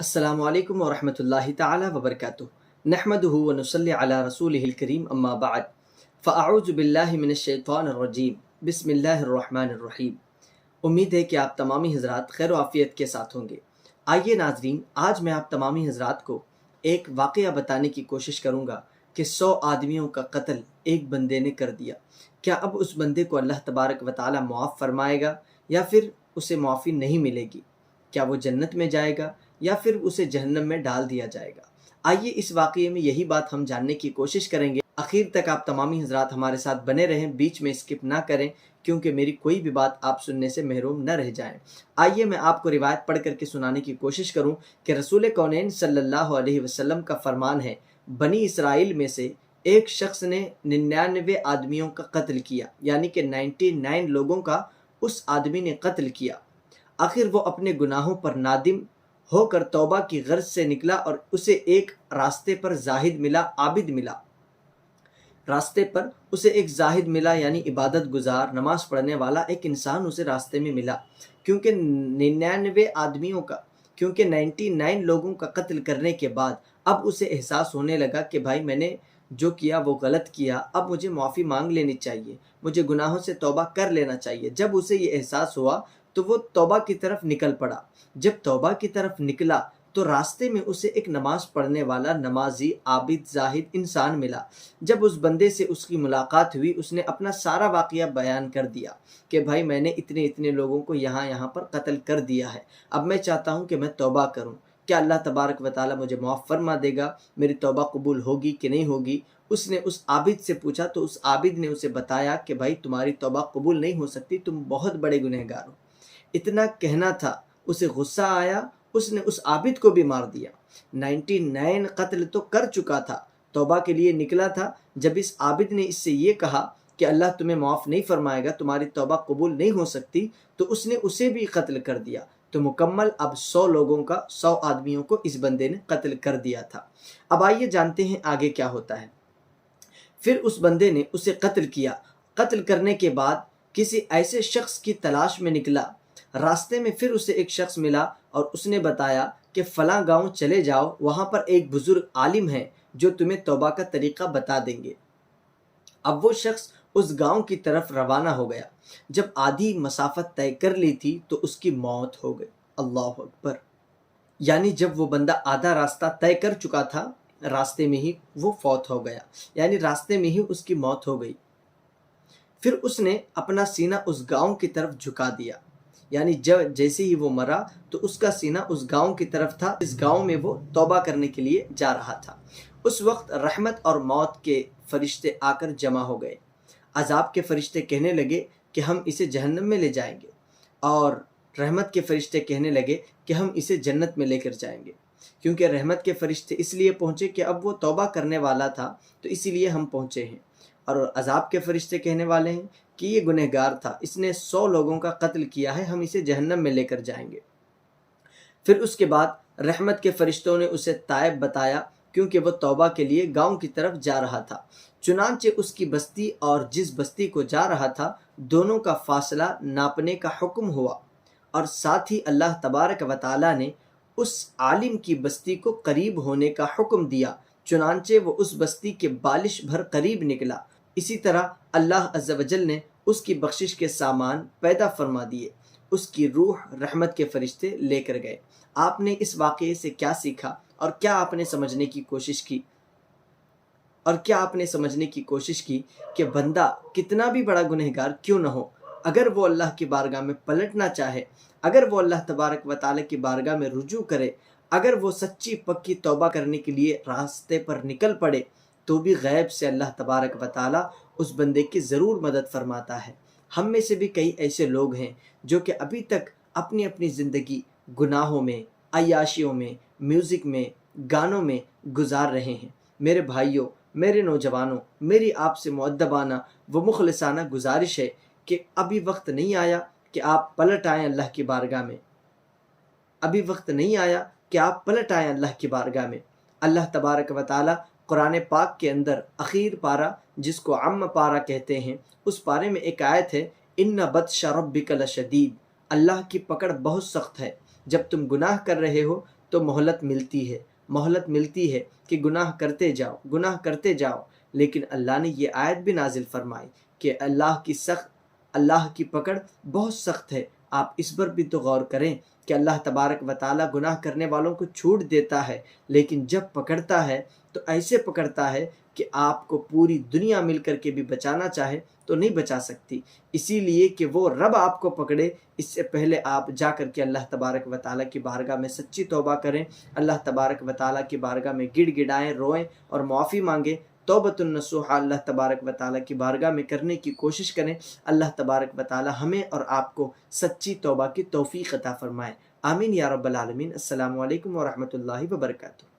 अस्सलामु अलैकुम वरहमतुल्लाहि ताला वबरकातुहू नहमदुहु व नुसल्ली अला रसूलिहिल करीम अम्मा बाद फ़अऊज़ु बिल्लाहि मिनश शैतानिर रजीम बिस्मिल्लाहिर रहमानिर रहीम। उम्मीद है कि आप तमामी हज़रात खैर आफ़ियत के साथ होंगे। आइए नाज़रीन, आज मैं आप तमामी हज़रात को एक वाक़या बताने की कोशिश करूँगा कि 100 आदमियों का कत्ल एक बंदे ने कर दिया। क्या अब उस बंदे को अल्लाह तबारक व तआला मुआफ़ फरमाएगा या फिर उसे मुआफ़ी नहीं मिलेगी? क्या वो जन्नत में जाएगा या फिर उसे जहन्नम में डाल दिया जाएगा? आइए इस वाक़ये में यही बात हम जानने की कोशिश करेंगे। आखिर तक आप तमामी हज़रात हमारे साथ बने रहें, बीच में स्किप ना करें, क्योंकि मेरी कोई भी बात आप सुनने से महरूम न रह जाएं। आइए मैं आपको रिवायत पढ़ करके सुनाने की कोशिश करूं कि रसूल कौनैन सल्लल्लाहु अलैहि वसल्लम का फरमान है, बनी इसराइल में से एक शख्स ने 99 आदमियों का कत्ल किया, यानी कि 99 लोगों का उस आदमी ने कत्ल किया। आखिर वो अपने गुनाहों पर नादिम होकर तौबा की गर्ज से निकला और उसे एक रास्ते पर जाहिद मिला, आबिद मिला। रास्ते पर उसे एक जाहिद मिला, यानी इबादत गुजार, नमाज पढ़ने वाला एक इंसान उसे रास्ते में मिला। क्योंकि 99 लोगों का कत्ल करने के बाद अब उसे एहसास होने लगा कि भाई मैंने जो किया वो गलत किया, अब मुझे माफ़ी मांग लेनी चाहिए, मुझे गुनाहों से तौबा कर लेना चाहिए। जब उसे ये एहसास हुआ तो वो तौबा की तरफ निकल पड़ा। जब तौबा की तरफ निकला तो रास्ते में उसे एक नमाज पढ़ने वाला नमाजी, आबिद, जाहिद इंसान मिला। जब उस बंदे से उसकी मुलाकात हुई, उसने अपना सारा वाक़या बयान कर दिया कि भाई मैंने इतने इतने लोगों को यहाँ पर कत्ल कर दिया है, अब मैं चाहता हूँ कि मैं तौबा करूँ, क्या अल्लाह तबारक व तआला मुझे मुआफ़ फरमा देगा, मेरी तौबा कबूल होगी कि नहीं होगी? उसने उस आबिद से पूछा तो उस आबिद ने उसे बताया कि भाई तुम्हारी तौबा कबूल नहीं हो सकती, तुम बहुत बड़े गुनहगार हो। इतना कहना था, उसे गुस्सा आया, उसने उस आबिद को भी मार दिया। 99 कत्ल तो कर चुका था, तौबा के लिए निकला था। जब इस आबिद ने इससे ये कहा कि अल्लाह तुम्हें माफ़ नहीं फरमाएगा, तुम्हारी तौबा कबूल नहीं हो सकती, तो उसने उसे भी कत्ल कर दिया। तो मुकम्मल अब 100 लोगों का, 100 आदमियों को इस बंदे ने कत्ल कर दिया था। अब आइए जानते हैं आगे क्या होता है। फिर उस बंदे ने उसे कत्ल किया। कत्ल करने के बाद किसी ऐसे शख्स की तलाश में निकला। रास्ते में फिर उसे एक शख्स मिला और उसने बताया कि फ़लाँ गांव चले जाओ, वहाँ पर एक बुज़ुर्ग आलिम है जो तुम्हें तौबा का तरीक़ा बता देंगे। अब वो शख्स उस गांव की तरफ रवाना हो गया। जब आधी मसाफत तय कर ली थी तो उसकी मौत हो गई। अल्लाह अकबर! यानी जब वो बंदा आधा रास्ता तय कर चुका था, रास्ते में ही वो फौत हो गया, यानी रास्ते में ही उसकी मौत हो गई। फिर उसने अपना सीना उस गांव की तरफ झुका दिया, यानी जब जैसे ही वो मरा तो उसका सीना उस गांव की तरफ था। इस गांव में वो तौबा करने के लिए जा रहा था। उस वक्त रहमत और मौत के फरिश्ते आकर जमा हो गए। अजाब के फरिश्ते कहने लगे कि हम इसे जहन्नम में ले जाएंगे, और रहमत के फरिश्ते कहने लगे कि हम इसे जन्नत में लेकर जाएंगे। क्योंकि रहमत के फरिश्ते इसलिए पहुँचे कि अब वो तौबा करने वाला था, तो इसीलिए हम पहुँचे हैं। और अजाब के फरिश्ते कहने वाले हैं कि ये गुनहगार था, इसने 100 लोगों का कत्ल किया है, हम इसे जहन्नम में लेकर जाएंगे। फिर उसके बाद रहमत के फरिश्तों ने उसे ताइब बताया, क्योंकि वह तौबा के लिए गांव की तरफ जा रहा था। चुनांचे उसकी बस्ती और जिस बस्ती को जा रहा था, दोनों का फासला नापने का हुक्म हुआ, और साथ ही अल्लाह तबारक व तआला ने उस आलिम की बस्ती को करीब होने का हुक्म दिया। चुनांचे वो उस बस्ती के बालिश भर करीब निकला। इसी तरह अल्लाह अज़्ज़ व जल ने उसकी बख्शिश के सामान पैदा फरमा दिए। उसकी रूह रहमत के फरिश्ते लेकर गए। आपने इस वाक़ये से क्या सीखा और क्या आपने समझने की कोशिश की? कि बंदा कितना भी बड़ा गुनहगार क्यों न हो, अगर वो अल्लाह की बारगाह में पलटना चाहे, अगर वो अल्लाह तबारक व तआला की बारगाह में रुजू करे, अगर वो सच्ची पक्की तौबा करने के लिए रास्ते पर निकल पड़े, तो भी गैब से अल्लाह तबारक व तआला उस बंदे की ज़रूर मदद फरमाता है। हम में से भी कई ऐसे लोग हैं जो कि अभी तक अपनी अपनी ज़िंदगी गुनाहों में, अय्याशियों में, म्यूज़िक में, गानों में गुजार रहे हैं। मेरे भाइयों, मेरे नौजवानों, मेरी आपसे मुअद्दबाना व मुखलिसाना गुजारिश है कि अभी वक्त नहीं आया कि आप पलट आएँ अल्लाह की बारगाह में। अभी वक्त नहीं आया कि आप पलट आएँ अल्लाह की बारगाह में। अल्लाह तबारक व तआला कुरान पाक के अंदर आखिर पारा, जिसको अम्म पारा कहते हैं, उस पारे में एक आयत है, इन्ना बत्श रब्बिका लशदीद, अल्लाह की पकड़ बहुत सख्त है। जब तुम गुनाह कर रहे हो تو مہلت ملتی ہے کہ گناہ کرتے جاؤ، لیکن اللہ نے یہ آیت بھی نازل فرمائی کہ اللہ کی پکڑ بہت سخت ہے۔ آپ اس پر بھی تو غور کریں کہ اللہ تبارک و تعالیٰ گناہ کرنے والوں کو چھوٹ دیتا ہے، لیکن جب پکڑتا ہے تو ایسے پکڑتا ہے کہ آپ کو پوری دنیا مل کر کے بھی بچانا چاہے تو نہیں بچا سکتی۔ اسی لیے کہ وہ رب آپ کو پکڑے، اس سے پہلے آپ جا کر کے اللہ تبارک و تعالیٰ کی بارگاہ میں سچی توبہ کریں، اللہ تبارک و تعالیٰ کی بارگاہ میں گڑ گڑائیں، روئیں اور معافی مانگیں، توبۃ النصوح اللہ تبارک و تعالیٰ کی بارگاہ میں کرنے کی کوشش کریں۔ اللہ تبارک و تعالیٰ ہمیں اور آپ کو سچی توبہ کی توفیق عطا فرمائے، آمین یا رب العالمین۔ السلام علیکم ورحمۃ اللہ وبرکاتہ۔